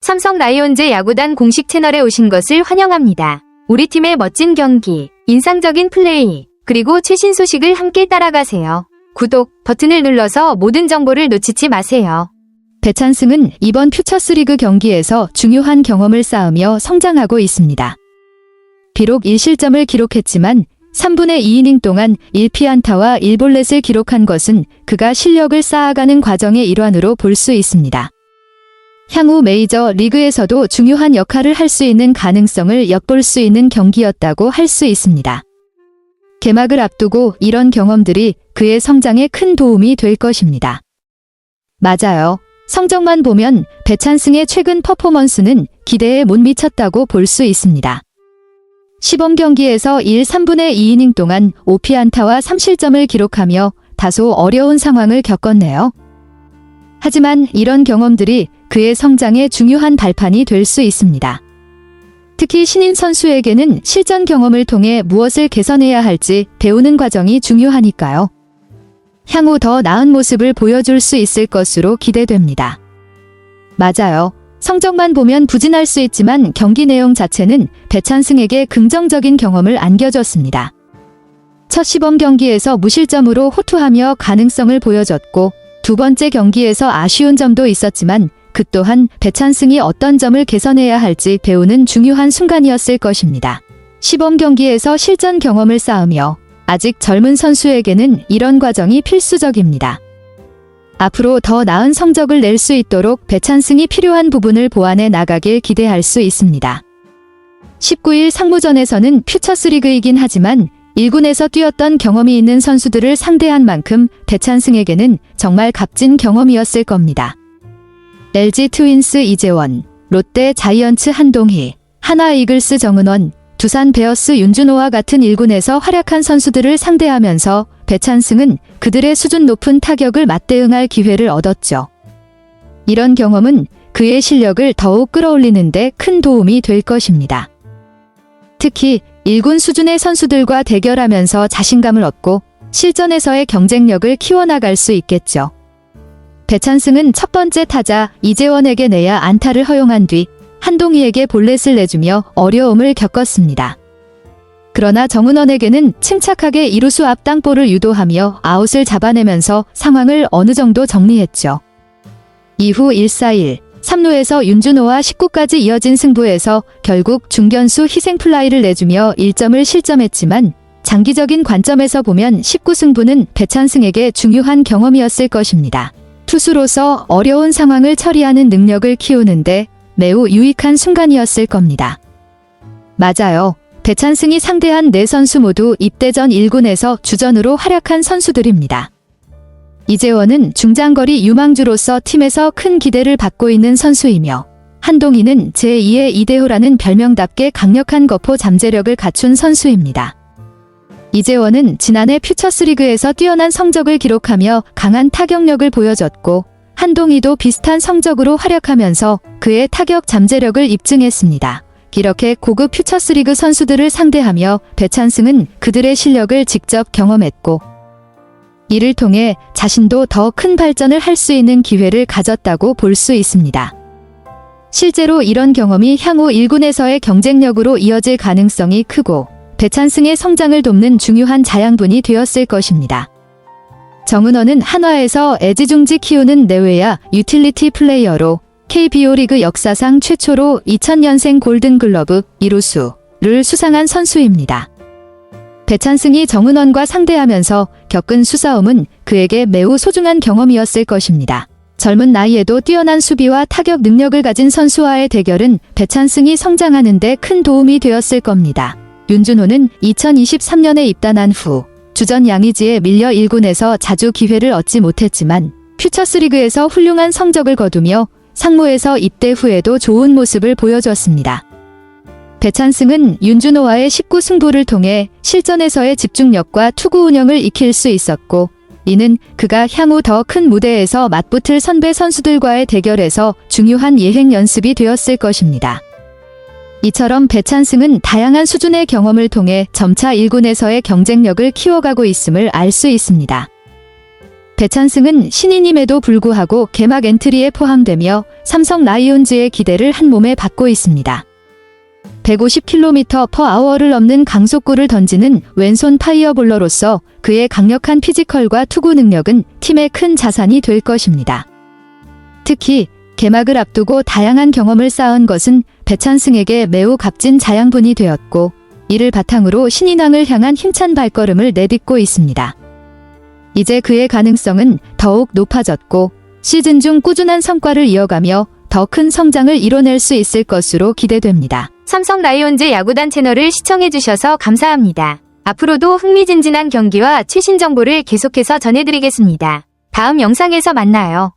삼성 라이온즈 야구단 공식 채널에 오신 것을 환영합니다. 우리 팀의 멋진 경기, 인상적인 플레이, 그리고 최신 소식을 함께 따라가세요. 구독 버튼을 눌러서 모든 정보를 놓치지 마세요. 배찬승은 이번 퓨처스리그 경기에서 중요한 경험을 쌓으며 성장하고 있습니다. 비록 1실점을 기록했지만 3분의 2이닝 동안 1피안타와 1볼넷을 기록한 것은 그가 실력을 쌓아가는 과정의 일환으로 볼 수 있습니다. 향후 메이저 리그에서도 중요한 역할을 할 수 있는 가능성을 엿볼 수 있는 경기였다고 할 수 있습니다. 개막을 앞두고 이런 경험들이 그의 성장에 큰 도움이 될 것입니다. 맞아요. 성적만 보면 배찬승의 최근 퍼포먼스는 기대에 못 미쳤다고 볼 수 있습니다. 시범 경기에서 3분의 2이닝 동안 5피안타와 3실점을 기록하며 다소 어려운 상황을 겪었네요. 하지만 이런 경험들이 그의 성장에 중요한 발판이 될 수 있습니다. 특히 신인 선수에게는 실전 경험을 통해 무엇을 개선해야 할지 배우는 과정이 중요하니까요. 향후 더 나은 모습을 보여줄 수 있을 것으로 기대됩니다. 맞아요. 성적만 보면 부진할 수 있지만 경기 내용 자체는 배찬승에게 긍정적인 경험을 안겨줬습니다. 첫 시범 경기에서 무실점으로 호투하며 가능성을 보여줬고 두 번째 경기에서 아쉬운 점도 있었지만 그 또한 배찬승이 어떤 점을 개선해야 할지 배우는 중요한 순간이었을 것입니다. 시범 경기에서 실전 경험을 쌓으며 아직 젊은 선수에게는 이런 과정이 필수적입니다. 앞으로 더 나은 성적을 낼 수 있도록 배찬승이 필요한 부분을 보완해 나가길 기대할 수 있습니다. 19일 상무전에서는 퓨처스리그이긴 하지만 1군에서 뛰었던 경험이 있는 선수들을 상대한 만큼 배찬승에게는 정말 값진 경험이었을 겁니다. LG 트윈스 이재원, 롯데 자이언츠 한동희, 한화 이글스 정은원, 두산 베어스 윤준호와 같은 1군에서 활약한 선수들을 상대하면서 배찬승은 그들의 수준 높은 타격을 맞대응할 기회를 얻었죠. 이런 경험은 그의 실력을 더욱 끌어올리는 데 큰 도움이 될 것입니다. 특히 1군 수준의 선수들과 대결하면서 자신감을 얻고 실전에서의 경쟁력을 키워나갈 수 있겠죠. 배찬승은 첫 번째 타자 이재원에게 내야 안타를 허용한 뒤 한동희에게 볼넷을 내주며 어려움을 겪었습니다. 그러나 정은원에게는 침착하게 이루수 앞 땅볼을 유도하며 아웃을 잡아내면서 상황을 어느 정도 정리했죠. 이후 1-4-1, 3루에서 윤준호와 19까지 이어진 승부에서 결국 중견수 희생플라이를 내주며 1점을 실점했지만 장기적인 관점에서 보면 19승부는 배찬승에게 중요한 경험이었을 것입니다. 투수로서 어려운 상황을 처리하는 능력을 키우는데 매우 유익한 순간이었을 겁니다. 맞아요. 배찬승이 상대한 4선수 모두 입대 전 1군에서 주전으로 활약한 선수들입니다. 이재원은 중장거리 유망주로서 팀에서 큰 기대를 받고 있는 선수이며 한동희는 제2의 이대호라는 별명답게 강력한 거포 잠재력을 갖춘 선수입니다. 이재원은 지난해 퓨처스리그에서 뛰어난 성적을 기록하며 강한 타격력을 보여줬고 한동희도 비슷한 성적으로 활약하면서 그의 타격 잠재력을 입증했습니다. 이렇게 고급 퓨처스리그 선수들을 상대하며 배찬승은 그들의 실력을 직접 경험했고 이를 통해 자신도 더 큰 발전을 할 수 있는 기회를 가졌다고 볼 수 있습니다. 실제로 이런 경험이 향후 1군에서의 경쟁력으로 이어질 가능성이 크고 배찬승의 성장을 돕는 중요한 자양분이 되었을 것입니다. 정은원은 한화에서 애지중지 키우는 내외야 유틸리티 플레이어로 KBO 리그 역사상 최초로 2000년생 골든글러브 2루수를 수상한 선수입니다. 배찬승이 정은원과 상대하면서 겪은 수싸움은 그에게 매우 소중한 경험이었을 것입니다. 젊은 나이에도 뛰어난 수비와 타격 능력을 가진 선수와의 대결은 배찬승이 성장하는 데 큰 도움이 되었을 겁니다. 윤준호는 2023년에 입단한 후 주전 양의지에 밀려 1군에서 자주 기회를 얻지 못했지만 퓨처스리그에서 훌륭한 성적을 거두며 상무에서 입대 후에도 좋은 모습을 보여줬습니다. 배찬승은 윤준호와의 19승부를 통해 실전에서의 집중력과 투구 운영을 익힐 수 있었고 이는 그가 향후 더 큰 무대에서 맞붙을 선배 선수들과의 대결에서 중요한 예행 연습이 되었을 것입니다. 이처럼 배찬승은 다양한 수준의 경험을 통해 점차 1군에서의 경쟁력을 키워가고 있음을 알 수 있습니다. 배찬승은 신인임에도 불구하고 개막 엔트리에 포함되며 삼성 라이온즈의 기대를 한 몸에 받고 있습니다. 150km/h를 넘는 강속구를 던지는 왼손 파이어볼러로서 그의 강력한 피지컬과 투구 능력은 팀의 큰 자산이 될 것입니다. 특히 개막을 앞두고 다양한 경험을 쌓은 것은 배찬승에게 매우 값진 자양분이 되었고, 이를 바탕으로 신인왕을 향한 힘찬 발걸음을 내딛고 있습니다. 이제 그의 가능성은 더욱 높아졌고, 시즌 중 꾸준한 성과를 이어가며 더 큰 성장을 이뤄낼 수 있을 것으로 기대됩니다. 삼성 라이온즈 야구단 채널을 시청해주셔서 감사합니다. 앞으로도 흥미진진한 경기와 최신 정보를 계속해서 전해드리겠습니다. 다음 영상에서 만나요.